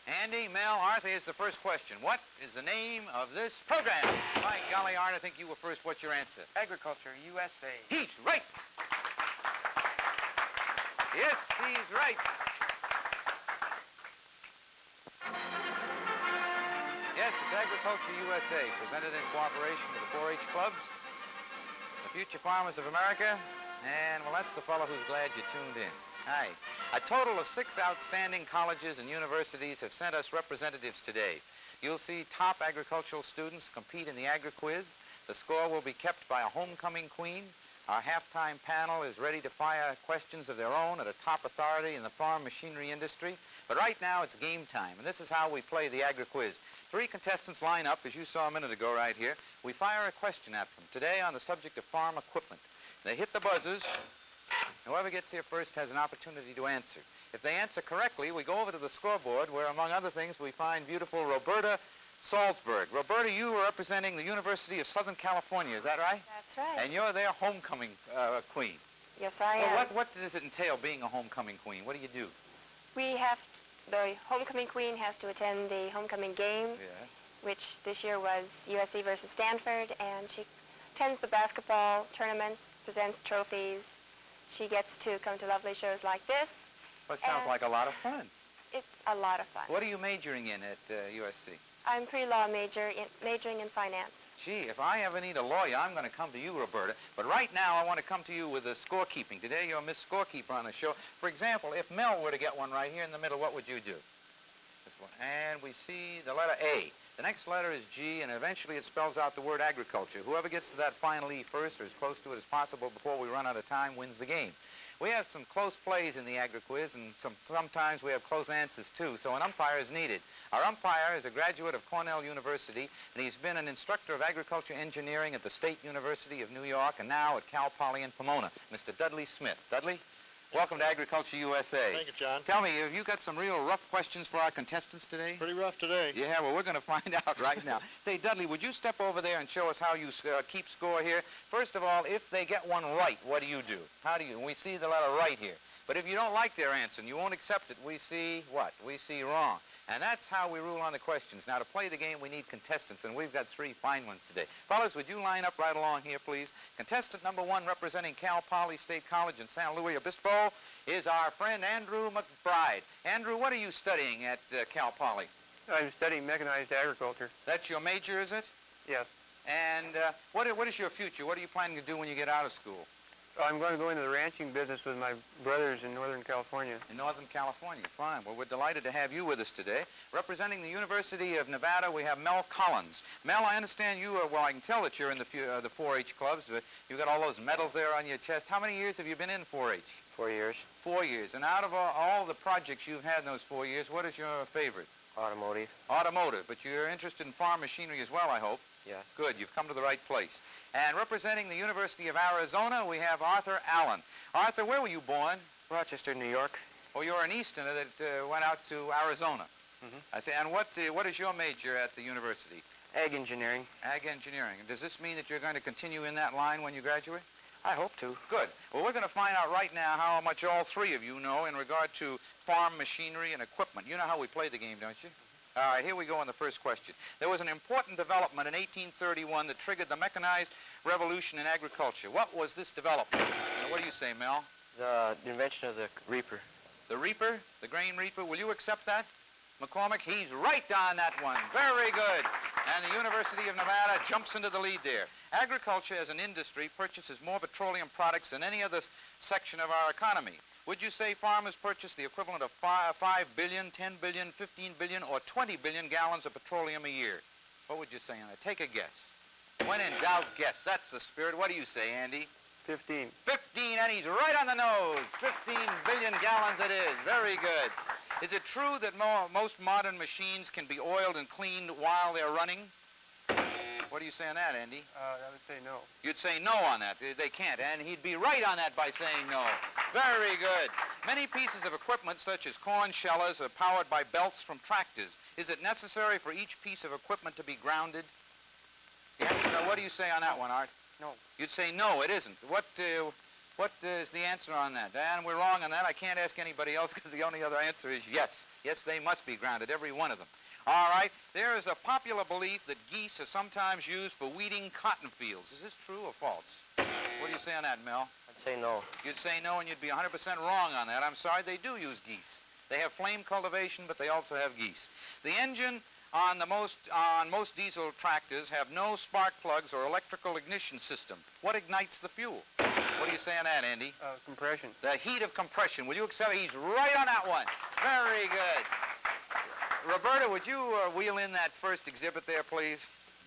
Andy, Mel, Arthur, here's the first question. What is the name of this program? By golly, Art, I think you were first. What's your answer? Agriculture, USA. He's right. Yes, he's right. Yes, it's Agriculture USA, presented in cooperation with the 4-H clubs, the Future Farmers of America, and, well, that's the fellow who's glad you tuned in. Hi. A total of 6 outstanding colleges and universities have sent us representatives today. You'll see top agricultural students compete in the Agri-Quiz. The score will be kept by a homecoming queen. Our halftime panel is ready to fire questions of their own at a top authority in the farm machinery industry. But right now it's game time, and this is how we play the Agri-Quiz. 3 contestants line up, as you saw a minute ago right here. We fire a question at them, today on the subject of farm equipment. They hit the buzzers. Whoever gets here first has an opportunity to answer. If they answer correctly, we go over to the scoreboard where, among other things, we find beautiful Roberta Salzberg. Roberta, you are representing the University of Southern California, is that right? That's right. And you're their homecoming queen. Yes, I am. Well, what does it entail, being a homecoming queen? What do you do? The homecoming queen has to attend the homecoming games, which this year was USC versus Stanford, and she attends the basketball tournaments, presents trophies. She gets to come to lovely shows like this. Well, it sounds like a lot of fun. It's a lot of fun. What are you majoring in at USC? I'm pre-law majoring in finance. Gee, if I ever need a lawyer, I'm going to come to you, Roberta. But right now, I want to come to you with the scorekeeping. Today, you're Miss Scorekeeper on the show. For example, if Mel were to get one right here in the middle, what would you do? This one. And we see the letter A. The next letter is G, and eventually it spells out the word agriculture. Whoever gets to that final E first, or as close to it as possible before we run out of time, wins the game. We have some close plays in the Agri-Quiz, and sometimes we have close answers, too, so an umpire is needed. Our umpire is a graduate of Cornell University, and he's been an instructor of agriculture engineering at the State University of New York, and now at Cal Poly in Pomona, Mr. Dudley Smith. Dudley, welcome to Agriculture USA. Thank you, John. Tell me, have you got some real rough questions for our contestants today? Pretty rough today. Yeah, well, we're going to find out right now. Say, Dudley, would you step over there and show us how you keep score here? First of all, if they get one right, what do you do? How do you? We see the letter right here. But if you don't like their answer and you won't accept it, we see what? We see wrong. And that's how we rule on the questions. Now, to play the game, we need contestants, and we've got 3 fine ones today. Fellas, would you line up right along here, please? Contestant number 1, representing Cal Poly State College in San Luis Obispo, is our friend Andrew McBride. Andrew, what are you studying at Cal Poly? I'm studying mechanized agriculture. That's your major, is it? Yes. And what is your future? What are you planning to do when you get out of school? I'm going to go into the ranching business with my brothers in Northern California. In Northern California, fine. Well, we're delighted to have you with us today. Representing the University of Nevada, we have Mel Collins. Mel, I understand you are, well, I can tell that you're in the 4-H clubs. You've got all those medals there on your chest. How many years have you been in 4-H? 4 years. 4 years. And out of all the projects you've had in those 4 years, what is your favorite? Automotive. Automotive. But you're interested in farm machinery as well, I hope. Yes. Good. You've come to the right place. And representing the University of Arizona, we have Arthur Allen. Arthur, where were you born? Rochester, New York. Oh, you're an Easterner that went out to Arizona. Mm-hmm. I see. And what is your major at the university? Ag engineering. Ag engineering. Does this mean that you're going to continue in that line when you graduate? I hope to. Good. Well, we're going to find out right now how much all 3 of you know in regard to farm machinery and equipment. You know how we play the game, don't you? All right, here we go on the first question. There was an important development in 1831 that triggered the mechanized revolution in agriculture. What was this development? What do you say, Mel? The invention of the reaper. The reaper? The grain reaper? Will you accept that? McCormick, he's right on that one. Very good. And the University of Nevada jumps into the lead there. Agriculture as an industry purchases more petroleum products than any other section of our economy. Would you say farmers purchase the equivalent of 5 billion, 10 billion, 15 billion, or 20 billion gallons of petroleum a year? What would you say on that? Take a guess. When in doubt, guess. That's the spirit. What do you say, Andy? 15. 15, and he's right on the nose. 15 billion gallons it is. Very good. Is it true that most modern machines can be oiled and cleaned while they're running? What do you say on that, Andy? I would say no. You'd say no on that. They can't, and he'd be right on that by saying no. Very good. Many pieces of equipment, such as corn shellers, are powered by belts from tractors. Is it necessary for each piece of equipment to be grounded? Yeah, what do you say on that one, Art? No. You'd say no, it isn't. What is the answer on that? And we're wrong on that. I can't ask anybody else because the only other answer is yes. Yes, they must be grounded, every one of them. All right, there is a popular belief that geese are sometimes used for weeding cotton fields. Is this true or false? What do you say on that, Mel? I'd say no. You'd say no, and you'd be 100% wrong on that. I'm sorry, they do use geese. They have flame cultivation, but they also have geese. The engine on most diesel tractors have no spark plugs or electrical ignition system. What ignites the fuel? What do you say on that, Andy? Compression. The heat of compression. Will you accept it? He's right on that one. Very good. Roberta, would you wheel in that first exhibit there, please?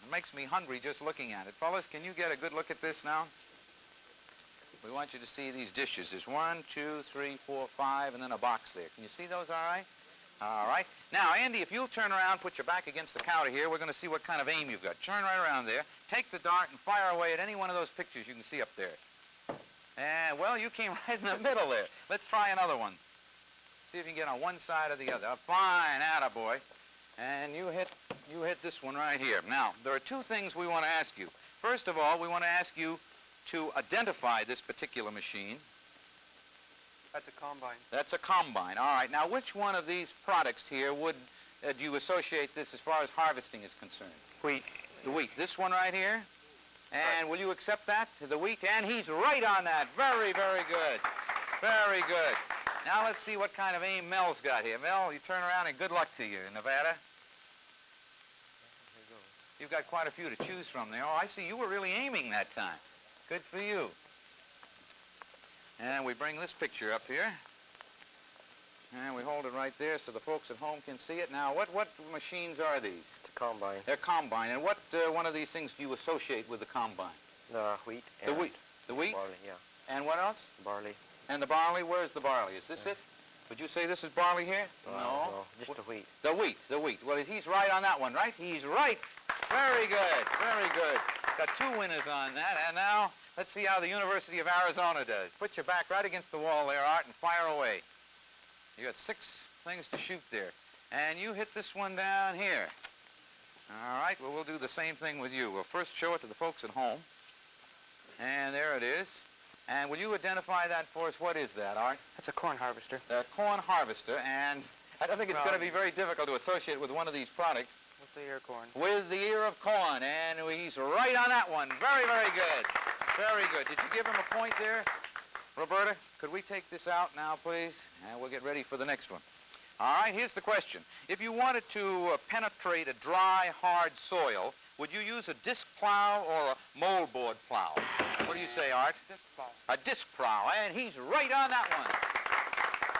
It makes me hungry just looking at it. Fellas, can you get a good look at this now? We want you to see these dishes. There's 1, 2, 3, 4, 5, and then a box there. Can you see those all right? All right. Now, Andy, if you'll turn around, put your back against the counter here, we're going to see what kind of aim you've got. Turn right around there. Take the dart and fire away at any one of those pictures you can see up there. And, well, you came right in the middle there. Let's try another one. See if you can get on one side or the other. Fine, attaboy. And you hit this one right here. Now, there are two things we want to ask you. First of all, we want to ask you to identify this particular machine. That's a combine. That's a combine. All right. Now, which one of these products here would you associate this as far as harvesting is concerned? Wheat. The wheat. This one right here? And will you accept that, the wheat? And he's right on that. Very, very good. Very good. Now let's see what kind of aim Mel's got here. Mel, you turn around and good luck to you in Nevada. You've got quite a few to choose from there. Oh, I see. You were really aiming that time. Good for you. And we bring this picture up here. And we hold it right there so the folks at home can see it. Now, what machines are these? It's a combine. They're combine. And what one of these things do you associate with the combine? The wheat. The wheat. The wheat? Barley, yeah. And what else? Barley. And the barley? Where's the barley? Is this it? Would you say this is barley here? No, just the wheat. The wheat, the wheat. Well, he's right on that one, right? He's right. Very good, very good. Got two winners on that. And now, let's see how the University of Arizona does. Put your back right against the wall there, Art, and fire away. You got 6 things to shoot there. And you hit this one down here. All right, well, we'll do the same thing with you. We'll first show it to the folks at home. And there it is. And will you identify that for us? What is that, Art? That's a corn harvester. The corn harvester, and I don't think it's going to be very difficult to associate with one of these products. With the ear of corn. With the ear of corn, and he's right on that one. Very, very good. Very good. Did you give him a point there? Roberta, could we take this out now, please? And we'll get ready for the next one. All right, here's the question. If you wanted to penetrate a dry, hard soil, would you use a disc plow or a moldboard plow? What do you say, Art? Disc plow. A disc plow, and he's right on that one.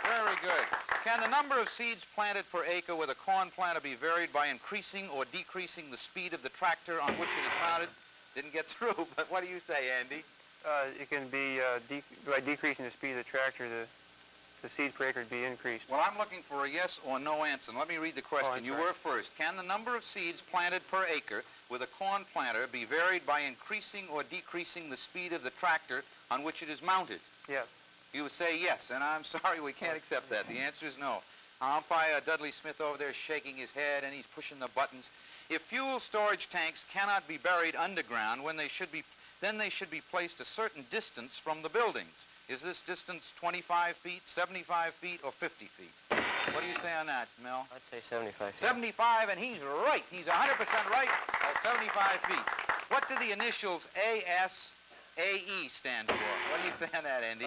Very good. Can the number of seeds planted per acre with a corn planter be varied by increasing or decreasing the speed of the tractor on which it is mounted? Didn't get through, but what do you say, Andy? It can be, by decreasing the speed of the tractor, the seed per acre would be increased. Well, I'm looking for a yes or no answer. Let me read the question. You were first. Can the number of seeds planted per acre with a corn planter be varied by increasing or decreasing the speed of the tractor on which it is mounted? Yes. You would say yes, and I'm sorry, we can't accept that. The answer is no. Umpire Dudley Smith over there is shaking his head, and he's pushing the buttons. If fuel storage tanks cannot be buried underground, then they should be placed a certain distance from the buildings. Is this distance 25 feet, 75 feet, or 50 feet? What do you say on that, Mel? I'd say 75 feet. 75, and he's right. He's 100% right at 75 feet. What do the initials ASAE stand for? What do you say on that, Andy?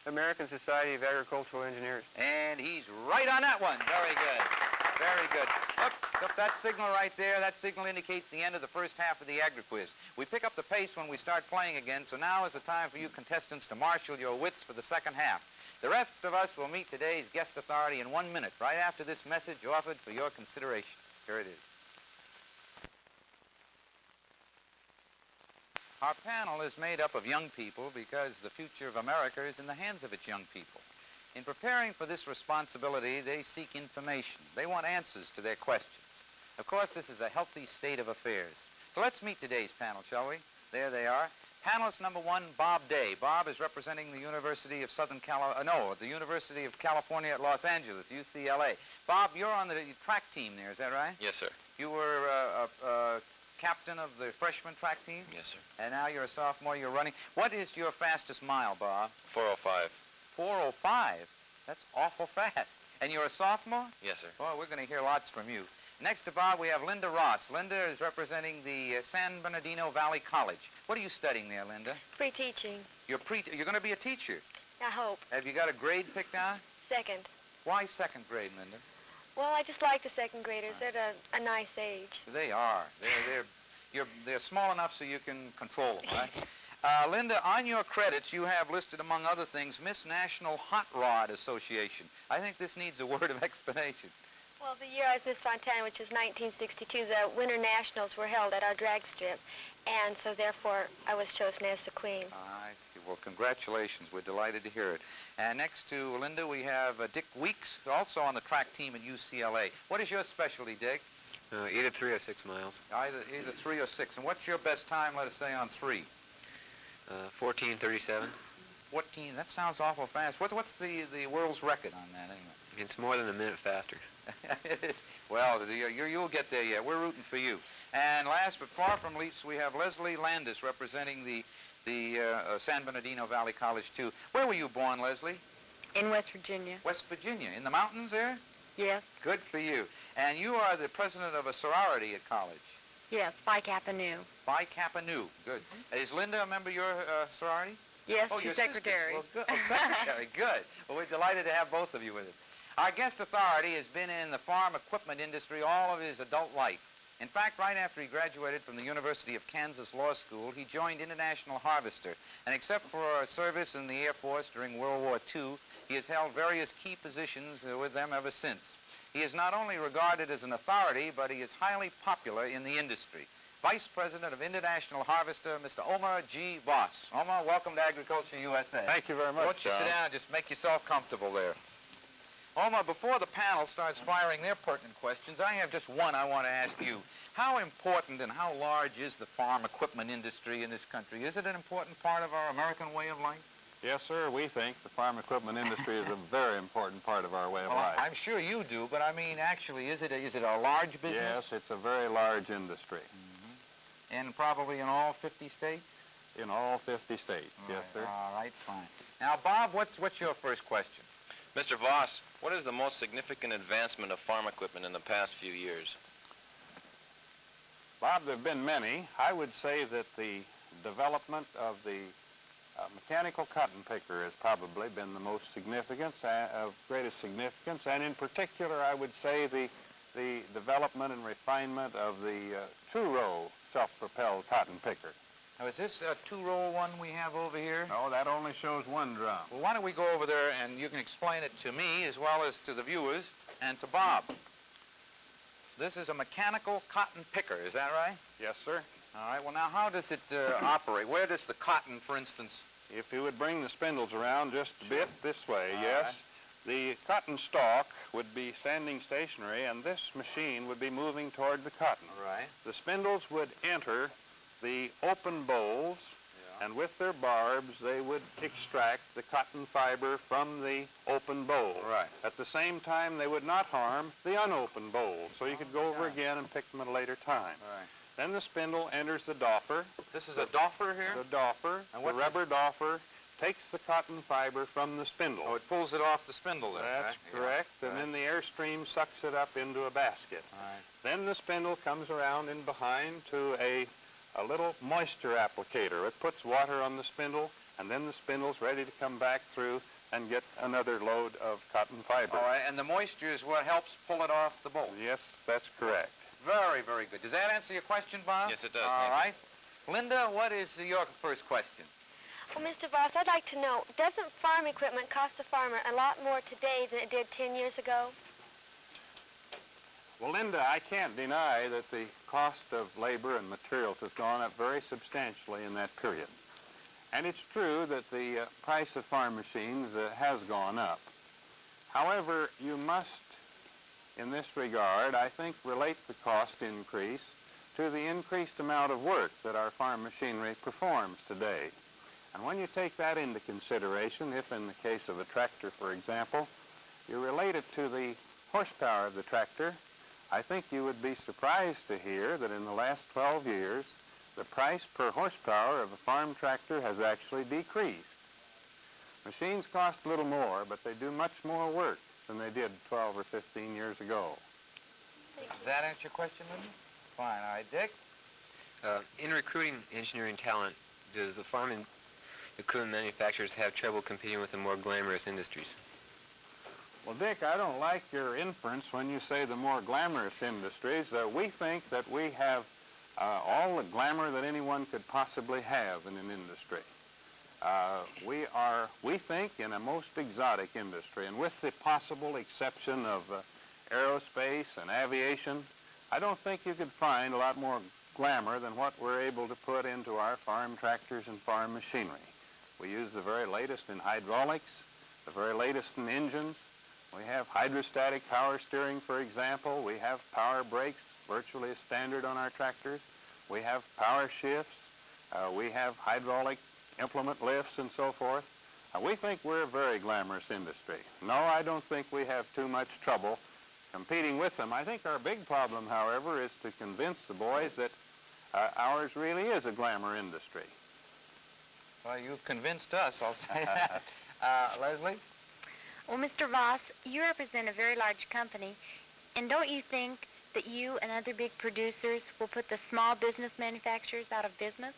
American Society of Agricultural Engineers. And he's right on that one. Very good. Very good. Look, that signal right there, that signal indicates the end of the first half of the Agri-Quiz. We pick up the pace when we start playing again, so now is the time for you contestants to marshal your wits for the second half. The rest of us will meet today's guest authority in 1 minute, right after this message offered for your consideration. Here it is. Our panel is made up of young people because the future of America is in the hands of its young people. In preparing for this responsibility, they seek information. They want answers to their questions. Of course, this is a healthy state of affairs. So let's meet today's panel, shall we? There they are. Panelist number 1, Bob Day. Bob is representing the University of the University of California at Los Angeles, UCLA. Bob, you're on the track team there, is that right? Yes, sir. You were captain of the freshman track team? Yes, sir. And now you're a sophomore, you're running. What is your fastest mile, Bob? 405. 405? That's awful fast. And you're a sophomore? Yes, sir. Well, we're going to hear lots from you. Next to Bob, we have Linda Ross. Linda is representing the San Bernardino Valley College. What are you studying there, Linda? Pre-teaching. You're going to be a teacher. I hope. Have you got a grade picked out? Second. Why second grade, Linda? Well, I just like the second graders. They're at a nice age. They are. They're small enough so you can control them, right? Linda, on your credits, you have listed, among other things, Miss National Hot Rod Association. I think this needs a word of explanation. Well, the year I was Miss Fontana, which was 1962, the Winter Nationals were held at our drag strip, and so therefore I was chosen as the queen. Well, congratulations. We're delighted to hear it. And next to Linda, we have Dick Weeks, also on the track team at UCLA. What is your specialty, Dick? Either 3 or 6 miles. Either 3 or 6. And what's your best time, let us say, on 3? 14:37. 14, that sounds awful fast. What's the world's record on that, anyway? It's more than a minute faster. Well, you'll get there yet. We're rooting for you. And last but far from least, we have Leslie Landis representing the San Bernardino Valley College, too. Where were you born, Leslie? In West Virginia. West Virginia. In the mountains there? Yes. Good for you. And you are the president of a sorority at college. Yes, Phi Kappa Nu. Phi Kappa Nu. Good. Is Linda a member of your sorority? Yes, Oh, she's your secretary. Sister. Well, good. Oh, secretary. Good. Well, we're delighted to have both of you with us. Our guest authority has been in the farm equipment industry all of his adult life. In fact, right after he graduated from the University of Kansas Law School, he joined International Harvester. And except for service in the Air Force during World War II, he has held various key positions with them ever since. He is not only regarded as an authority, but he is highly popular in the industry. Vice President of International Harvester, Mr. Omar G. Voss. Omar, welcome to Agriculture USA. Thank you very much, Why don't you sit down and just make yourself comfortable there. Omar, before the panel starts firing their pertinent questions, I have just one I want to ask you. How important and how large is the farm equipment industry in this country? Is it an important part of our American way of life? Yes, sir. We think the farm equipment industry is a very important part of our way of life. I'm sure you do, but I mean, actually, is it a large business? Yes, it's a very large industry. Mm-hmm. And probably in all 50 states? In all 50 states, yes, sir. All right, fine. Now, Bob, what's your first question? Mr. Voss, what is the most significant advancement of farm equipment in the past few years? Bob, there have been many. I would say that the development of the mechanical cotton picker has probably been the most significant, of greatest significance, and in particular, I would say the development and refinement of the two-row self-propelled cotton picker. Now, is this a two-row one we have over here? No, that only shows one drum. Well, why don't we go over there and you can explain it to me as well as to the viewers and to Bob. This is a mechanical cotton picker, is that right? Yes, sir. All right, well, now, how does it operate? Where does the cotton, for instance... If you would bring the spindles around just a bit this way, All yes. right. The cotton stalk would be standing stationary, and this machine would be moving toward the cotton. Right. The spindles would enter the open bowls, and with their barbs, they would extract the cotton fiber from the open bowl. Right. At the same time, they would not harm the unopened bowls, so you could go over again and pick them at a later time. Right. Then the spindle enters the doffer. This is a doffer here? The doffer, And the rubber doffer, takes the cotton fiber from the spindle. Oh, it pulls it off the spindle there, That's right? correct. Yeah. And then the airstream sucks it up into a basket. Right. Then the spindle comes around in behind to a little moisture applicator. It puts water on the spindle, and then the spindle's ready to come back through and get another load of cotton fiber. All right, and the moisture is what helps pull it off the bowl. Yes, that's correct. Very, very good. Does that answer your question, Bob? Yes, it does. All Thank right. Linda, what is your first question? Well, Mr. Voss, I'd like to know, doesn't farm equipment cost the farmer a lot more today than it did 10 years ago? Well, Linda, I can't deny that the cost of labor and materials has gone up very substantially in that period. And it's true that the price of farm machines has gone up. However, you must, in this regard, I think, relate the cost increase to the increased amount of work that our farm machinery performs today. And when you take that into consideration, if in the case of a tractor, for example, you relate it to the horsepower of the tractor, I think you would be surprised to hear that in the last 12 years, the price per horsepower of a farm tractor has actually decreased. Machines cost a little more, but they do much more work than they did 12 or 15 years ago. Does that answer your question, Linda? Fine. All right, Dick? In recruiting engineering talent, does the farm and equipment manufacturers have trouble competing with the more glamorous industries? Well, Dick, I don't like your inference when you say the more glamorous industries. We think that we have all the glamour that anyone could possibly have in an industry. We think, in a most exotic industry, and with the possible exception of aerospace and aviation, I don't think you could find a lot more glamour than what we're able to put into our farm tractors and farm machinery. We use the very latest in hydraulics, the very latest in engines. We have hydrostatic power steering, for example. We have power brakes, virtually as standard on our tractors. We have power shifts. We have hydraulic implement lifts and so forth. We think we're a very glamorous industry. No, I don't think we have too much trouble competing with them. I think our big problem, however, is to convince the boys that ours really is a glamour industry. Well, you've convinced us, I'll say that. Leslie? Well, Mr. Voss, you represent a very large company, and don't you think that you and other big producers will put the small business manufacturers out of business?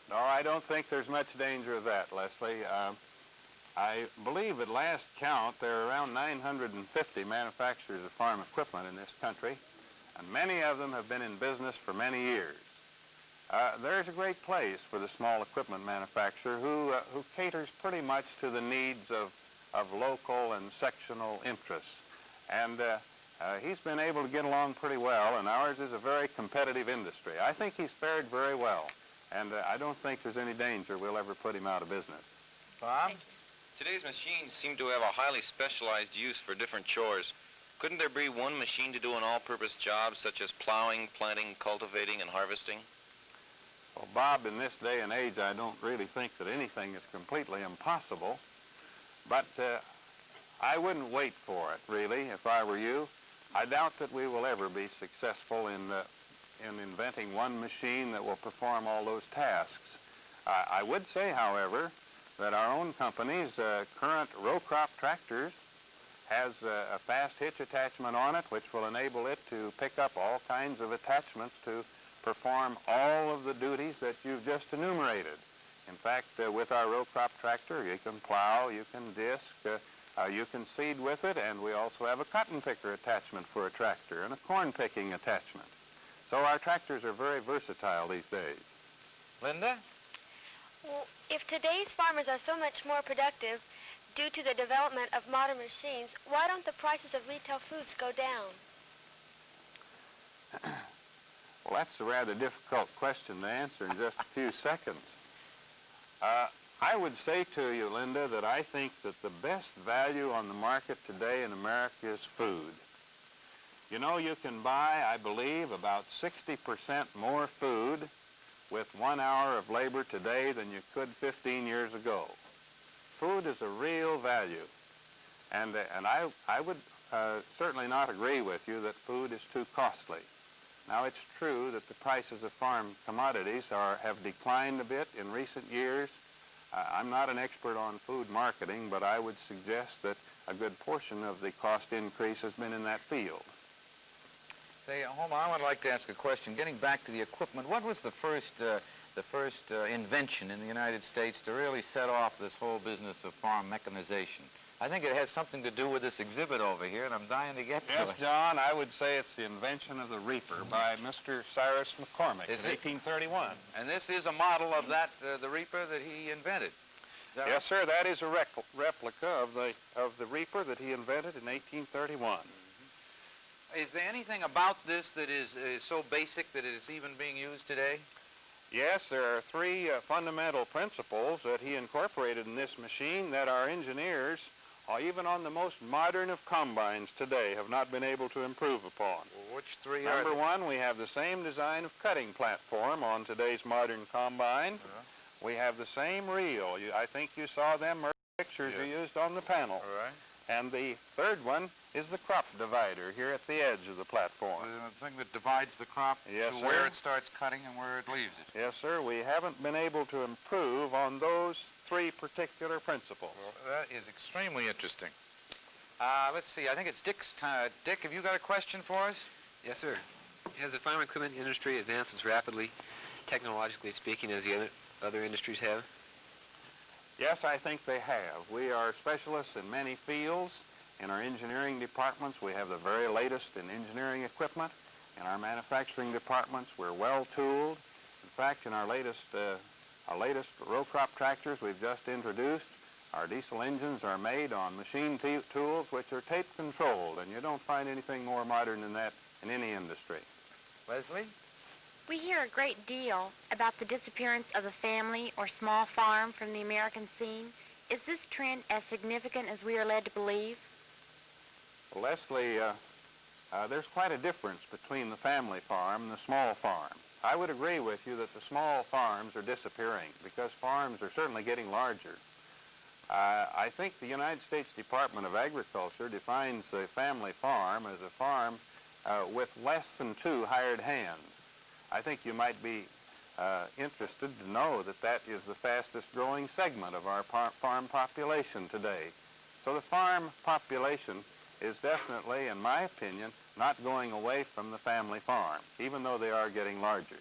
No, I don't think there's much danger of that, Leslie. I believe at last count there are around 950 manufacturers of farm equipment in this country, and many of them have been in business for many years. There's a great place for the small equipment manufacturer who caters pretty much to the needs of local and sectional interests. And he's been able to get along pretty well, and ours is a very competitive industry. I think he's fared very well, and I don't think there's any danger we'll ever put him out of business. Bob? Today's machines seem to have a highly specialized use for different chores. Couldn't there be one machine to do an all-purpose job, such as plowing, planting, cultivating, and harvesting? Well, Bob, in this day and age, I don't really think that anything is completely impossible, but I wouldn't wait for it, really, if I were you. I doubt that we will ever be successful in inventing one machine that will perform all those tasks. I would say, however, that our own company's current row crop tractors has a fast hitch attachment on it, which will enable it to pick up all kinds of attachments to perform all of the duties that you've just enumerated. In fact, with our row crop tractor, you can plow, you can disc, you can seed with it, and we also have a cotton picker attachment for a tractor and a corn picking attachment. So our tractors are very versatile these days. Linda? Well, if today's farmers are so much more productive due to the development of modern machines, why don't the prices of retail foods go down? Well, that's a rather difficult question to answer in just a few seconds. I would say to you, Linda, that I think that the best value on the market today in America is food. You know, you can buy, I believe, about 60% more food with 1 hour of labor today than you could 15 years ago. Food is a real value. And I would certainly not agree with you that food is too costly. Now, it's true that the prices of farm commodities have declined a bit in recent years. I'm not an expert on food marketing, but I would suggest that a good portion of the cost increase has been in that field. Say, Homer, I would like to ask a question. Getting back to the equipment, what was the first invention in the United States to really set off this whole business of farm mechanization? I think it has something to do with this exhibit over here, and I'm dying to get to it. Yes, John, I would say it's the invention of the reaper by Mr. Cyrus McCormick in 1831. And this is a model of that, the reaper that he invented. Yes, sir, that is a replica of the reaper that he invented in 1831. Is there anything about this that is so basic that it is even being used today? Yes, there are three fundamental principles that he incorporated in this machine that our engineers, even on the most modern of combines today, have not been able to improve upon. Well, which three are Number one, we have the same design of cutting platform on today's modern combine. We have the same reel. I think you saw them pictures you used on the panel. All right. And the third one is the crop divider here at the edge of the platform. The thing that divides the crop Yes, to sir. where it starts cutting and where it leaves it. Yes, sir. We haven't been able to improve on those three particular principles. Well, that is extremely interesting. Let's see. I think it's Dick's time. Dick, have you got a question for us? Yes, sir. Has the farm equipment industry advanced as rapidly, technologically speaking, as the other industries have? Yes, I think they have. We are specialists in many fields. In our engineering departments, we have the very latest in engineering equipment. In our manufacturing departments, we're well tooled. In fact, in our latest row crop tractors we've just introduced, our diesel engines are made on machine tools which are tape controlled, and you don't find anything more modern than that in any industry. Leslie? We hear a great deal about the disappearance of a family or small farm from the American scene. Is this trend as significant as we are led to believe? Well, Leslie, there's quite a difference between the family farm and the small farm. I would agree with you that the small farms are disappearing because farms are certainly getting larger. I think the United States Department of Agriculture defines a family farm as a farm with less than 2 hired hands. I think you might be interested to know that that is the fastest growing segment of our farm population today. So the farm population is definitely, in my opinion, not going away from the family farm, even though they are getting larger.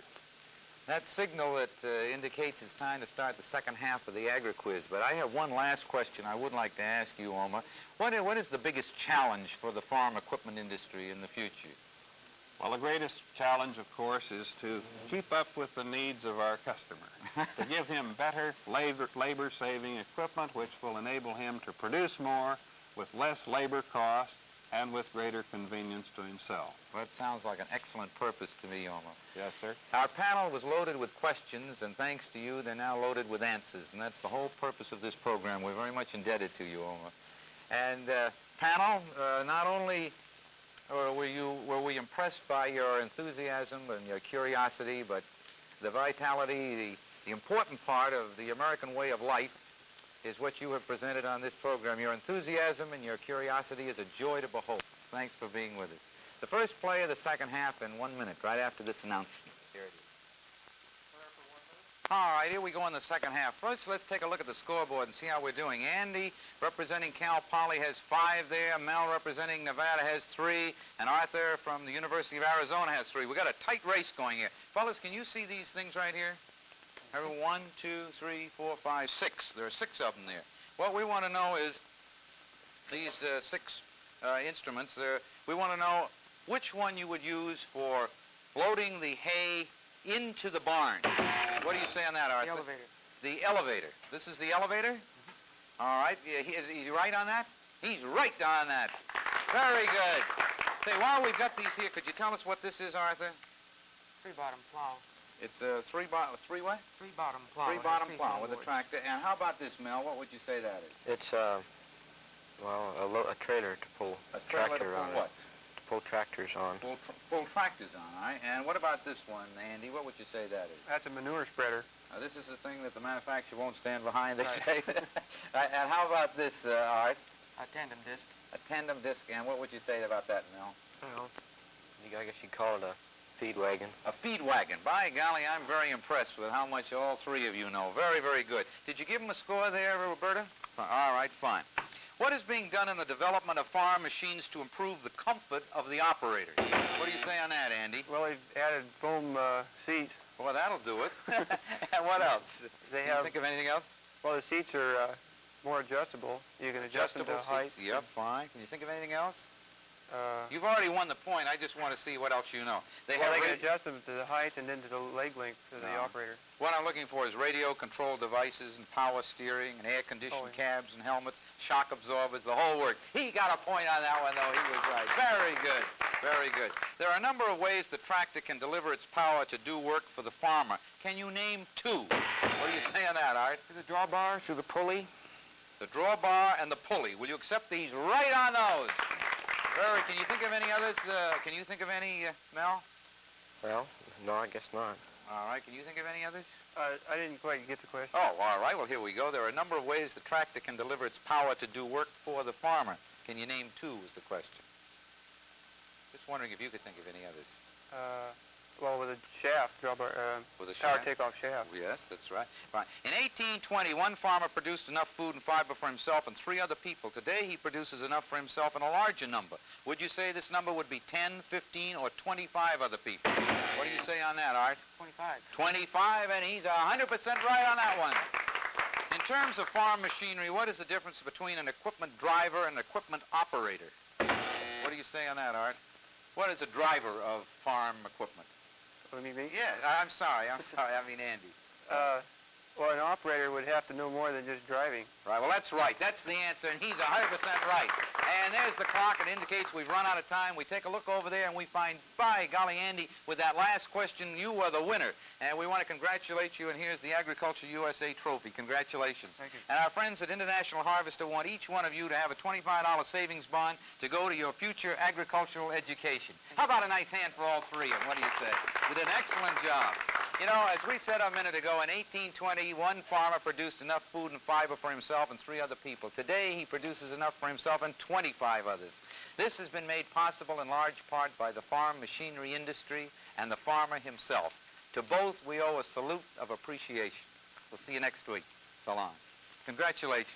That signal that indicates it's time to start the second half of the Agri-Quiz, but I have one last question I would like to ask you, Oma. What is the biggest challenge for the farm equipment industry in the future? Well, the greatest challenge, of course, is to keep up with the needs of our customer, to give him better labor-saving equipment which will enable him to produce more with less labor cost and with greater convenience to himself. Well, that sounds like an excellent purpose to me, Oma. Yes, sir. Our panel was loaded with questions, and thanks to you, they're now loaded with answers, and that's the whole purpose of this program. We're very much indebted to you, Oma. And panel, not only were we impressed by your enthusiasm and your curiosity, but the vitality, the important part of the American way of life is what you have presented on this program. Your enthusiasm and your curiosity is a joy to behold. Thanks for being with us. The first play of the second half in 1 minute, right after this announcement. Here it is. All right, here we go in the second half. First, let's take a look at the scoreboard and see how we're doing. Andy, representing Cal Poly, has 5 there. Mel, representing Nevada, has 3. And Arthur from the University of Arizona has 3. We've got a tight race going here. Fellas, can you see these things right here? 1, 2, 3, 4, 5, 6. There are 6 of them there. What we want to know is these 6 instruments. We want to know which one you would use for loading the hay into the barn. What do you say on that, Arthur? The elevator. The elevator. This is the elevator? Mm-hmm. All right. Is he right on that? He's right on that. Very good. Say, while we've got these here, could you tell us what this is, Arthur? 3-bottom plow. It's a three what? 3-bottom plow. 3-bottom plow with a tractor. And how about this, Mel? What would you say that is? It's a trailer to pull A trailer to tractor pull on what? to pull tractors on. Pull tractors on, all right? And what about this one, Andy? What would you say that is? That's a manure spreader. This is the thing that the manufacturer won't stand behind, they Right. say. And how about this, Art? A tandem disc. A tandem disc. And what would you say about that, Mel? Well, I guess you'd call it a feed wagon. A feed wagon. By golly, I'm very impressed with how much all 3 of you know. Very, very good. Did you give him a score there, Roberta? All right, fine. What is being done in the development of farm machines to improve the comfort of the operator? What do you say on that, Andy? Well, they've added foam seats. Well, that'll do it. And what else? They Can you have, think of anything else? well, the seats are more adjustable. You can adjust them to Adjustable height. seats. Yep, fine. Can you think of anything else? Uh, You've already won the point. I just want to see what else you know. They well, they can radio- adjust them to the height and then to the leg length of the No. operator. What I'm looking for is radio control devices and power steering and air-conditioned Oh, yeah. cabs and helmets, shock absorbers, the whole works. He got a point on that one, though. He was right. Very good. Very good. There are a number of ways the tractor can deliver its power to do work for the farmer. Can you name 2? What do you say on that, Art? Through the drawbar, through the pulley. The drawbar and the pulley. Will you accept these right on those? Very. Can you think of any others? Can you think of any, Mel? Well, no, I guess not. All right. Can you think of any others? I didn't quite get the question. Oh, all right. Well, here we go. There are a number of ways the tractor can deliver its power to do work for the farmer. Can you name 2 is the question. Just wondering if you could think of any others. Well, with the shaft, With a power shaft? takeoff shaft. Yes, that's right. Fine. In 1820, one farmer produced enough food and fiber for himself and 3 other people. Today, he produces enough for himself and a larger number. Would you say this number would be 10, 15, or 25 other people? What do you say on that, Art? 25. 25, and he's 100% right on that one. In terms of farm machinery, what is the difference between an equipment driver and an equipment operator? What do you say on that, Art? What is a driver of farm equipment? What do you mean? Yeah, I'm sorry, I mean Andy. Well, an operator would have to know more than just driving. Right, well, that's right. That's the answer, and he's 100% right. And there's the clock. It indicates we've run out of time. We take a look over there, and we find, by golly, Andy, with that last question, you were the winner. And we want to congratulate you, and here's the Agriculture USA trophy. Congratulations. Thank you. And our friends at International Harvester want each one of you to have a $25 savings bond to go to your future agricultural education. How about a nice hand for all 3 of them? What do you say? You did an excellent job. You know, as we said a minute ago, in 1820, one farmer produced enough food and fiber for himself and 3 other people. Today, he produces enough for himself and 25 others. This has been made possible in large part by the farm machinery industry and the farmer himself. To both, we owe a salute of appreciation. We'll see you next week. So long. Congratulations.